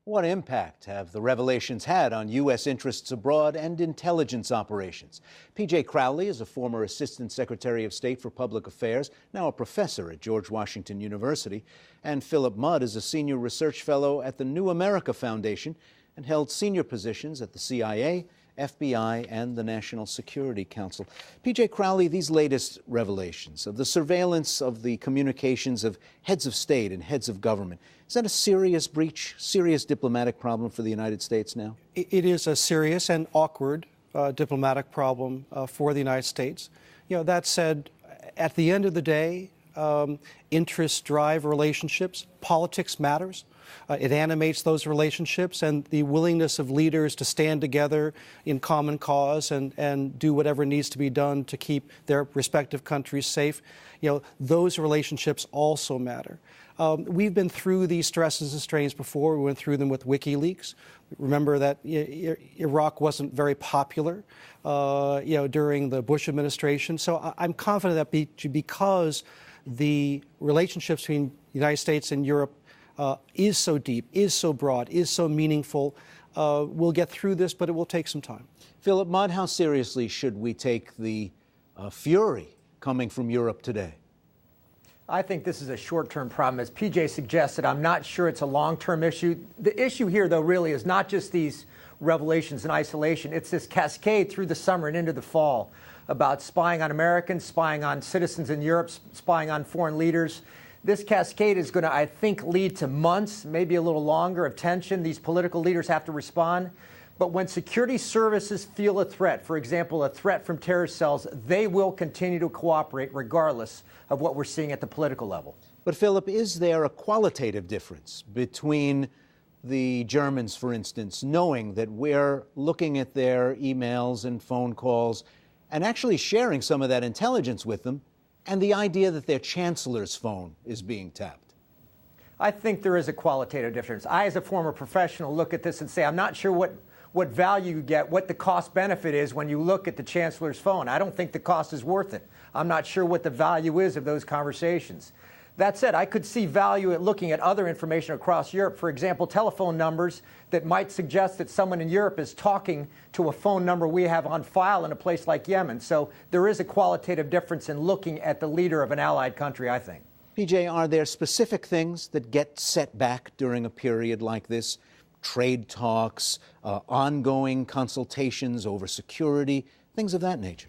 What impact have the revelations had on U.S. interests abroad and intelligence operations? P.J. Crowley is a former Assistant Secretary of State for Public Affairs, now a professor at George Washington University. And Philip Mudd is a senior research fellow at the New America Foundation and held senior positions at the CIA, FBI, and the National Security Council. P.J. Crowley, these latest revelations of the surveillance of the communications of heads of state and heads of government, is that a serious breach, serious diplomatic problem for the United States now? It is a serious and awkward diplomatic problem for the United States. That said, at the end of the day, interests drive relationships. Politics matters. It animates those relationships, and the willingness of leaders to stand together in common cause and do whatever needs to be done to keep their respective countries safe. Those relationships also matter. We've been through these stresses and strains before. We went through them with WikiLeaks. Remember that Iraq wasn't very popular, during the Bush administration. So I'm confident that because the relationships between the United States and Europe is so deep, is so broad, is so meaningful, we'll get through this, but it will take some time. Philip Mudd, how seriously should we take the fury coming from Europe today? I think this is a short-term problem. As PJ suggested, I'm not sure it's a long-term issue. The issue here, though, really is not just these revelations in isolation. It's this cascade through the summer and into the fall about spying on Americans, spying on citizens in Europe, spying on foreign leaders. This cascade is going to, I think, lead to months, maybe a little longer, of tension. These political leaders have to respond. But when security services feel a threat, for example, a threat from terrorist cells, they will continue to cooperate regardless of what we're seeing at the political level. But, Philip, is there a qualitative difference between the Germans, for instance, knowing that we're looking at their emails and phone calls and actually sharing some of that intelligence with them, and the idea that their chancellor's phone is being tapped? I think there is a qualitative difference. I, as a former professional, look at this and say, I'm not sure what value you get, what the cost benefit is when you look at the chancellor's phone. I don't think the cost is worth it. I'm not sure what the value is of those conversations. That said, I could see value at looking at other information across Europe. For example, telephone numbers that might suggest that someone in Europe is talking to a phone number we have on file in a place like Yemen. So there is a qualitative difference in looking at the leader of an allied country, I think. PJ, are there specific things that get set back during a period like this? Trade talks, ongoing consultations over security, things of that nature?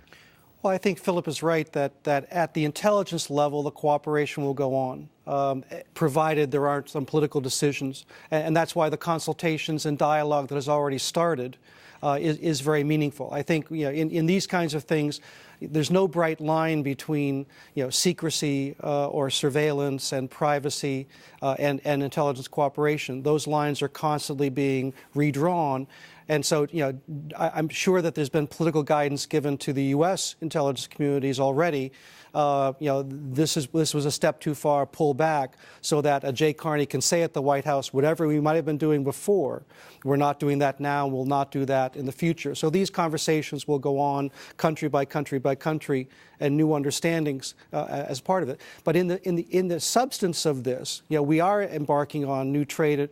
Well, I think Philip is right that at the intelligence level, the cooperation will go on, provided there aren't some political decisions. And that's why the consultations and dialogue that has already started is very meaningful. I think in these kinds of things, there's no bright line between secrecy or surveillance and privacy and intelligence cooperation. Those lines are constantly being redrawn. And so, I'm sure that there's been political guidance given to the U.S. intelligence communities already. This was a step too far, pull back, so that Jay Carney can say at the White House, whatever we might have been doing before, we're not doing that now, we'll not do that in the future. So these conversations will go on country by country by country, and new understandings as part of it. But in the substance of this, we are embarking on new trade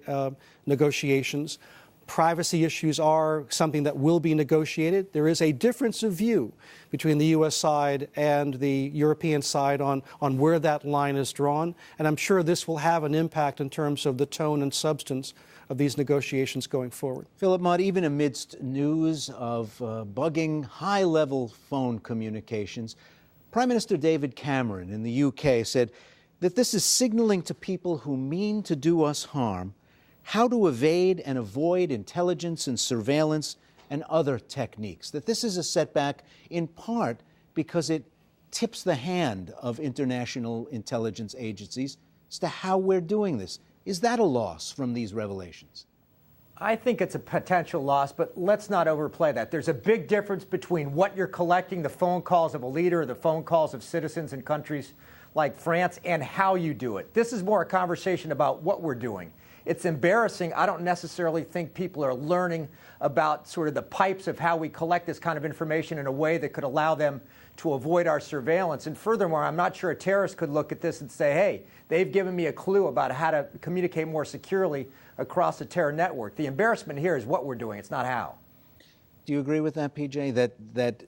negotiations. Privacy issues are something that will be negotiated. There is a difference of view between the U.S. side and the European side on where that line is drawn. And I'm sure this will have an impact in terms of the tone and substance of these negotiations going forward. Philip Mudd, even amidst news of bugging high-level phone communications, Prime Minister David Cameron in the UK said that this is signaling to people who mean to do us harm how to evade and avoid intelligence and surveillance and other techniques, that this is a setback in part because it tips the hand of international intelligence agencies as to how we're doing this. Is that a loss from these revelations? I think it's a potential loss, but let's not overplay that. There's a big difference between what you're collecting, the phone calls of a leader, or the phone calls of citizens in countries like France, and how you do it. This is more a conversation about what we're doing. It's embarrassing. I don't necessarily think people are learning about sort of the pipes of how we collect this kind of information in a way that could allow them to avoid our surveillance. And furthermore, I'm not sure a terrorist could look at this and say, hey, they've given me a clue about how to communicate more securely across the terror network. The embarrassment here is what we're doing. It's not how. Do you agree with that, PJ, that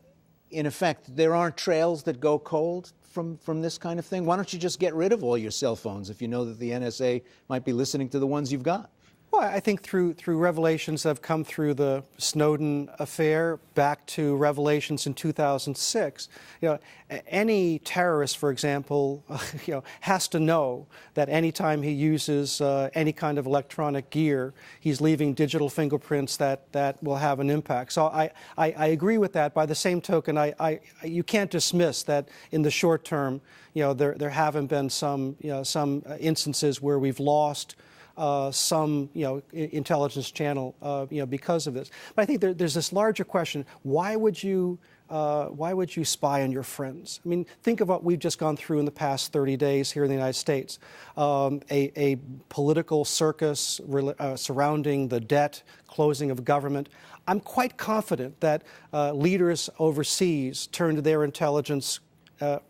in effect there aren't trails that go cold from this kind of thing? Why don't you just get rid of all your cell phones if you know that the NSA might be listening to the ones you've got? Well, I think through revelations that have come through the Snowden affair back to revelations in 2006, any terrorist, for example, has to know that anytime he uses any kind of electronic gear, he's leaving digital fingerprints that will have an impact. So I agree with that. By the same token, you can't dismiss that in the short term, there haven't been some instances where we've lost some intelligence channel because of this. But I think there's this larger question: why would you spy on your friends? I mean, think of what we've just gone through in the past 30 days here in the United States. A political circus surrounding the debt, closing of government. I'm quite confident that leaders overseas turned to their intelligence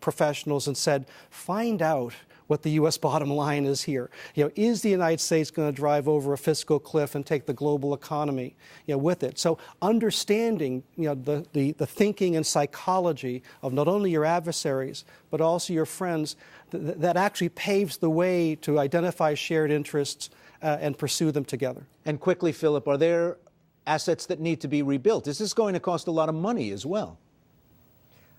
professionals and said, find out what the U.S. bottom line is here. Is the United States going to drive over a fiscal cliff and take the global economy with it? So understanding the thinking and psychology of not only your adversaries, but also your friends, that actually paves the way to identify shared interests and pursue them together. And quickly, Philip, are there assets that need to be rebuilt? Is this going to cost a lot of money as well?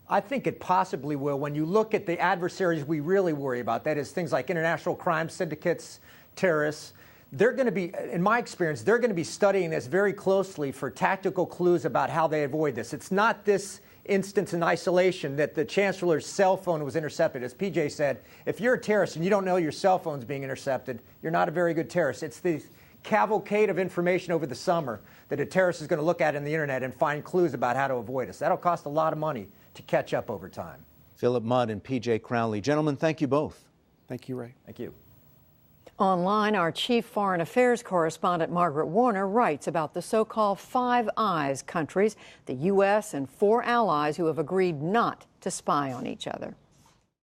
I think it possibly will. When you look at the adversaries we really worry about, that is things like international crime syndicates, terrorists, they're going to be, in my experience, they're going to be studying this very closely for tactical clues about how they avoid this. It's not this instance in isolation that the chancellor's cell phone was intercepted. As PJ said, if you're a terrorist and you don't know your cell phone's being intercepted, you're not a very good terrorist. It's the cavalcade of information over the summer that a terrorist is going to look at in the internet and find clues about how to avoid us. That'll cost a lot of money to catch up over time. Philip Mudd and PJ Crowley. Gentlemen, thank you both. Thank you, Ray. Thank you. Online, our chief foreign affairs correspondent Margaret Warner writes about the so-called Five Eyes countries, the U.S. and 4 allies who have agreed not to spy on each other.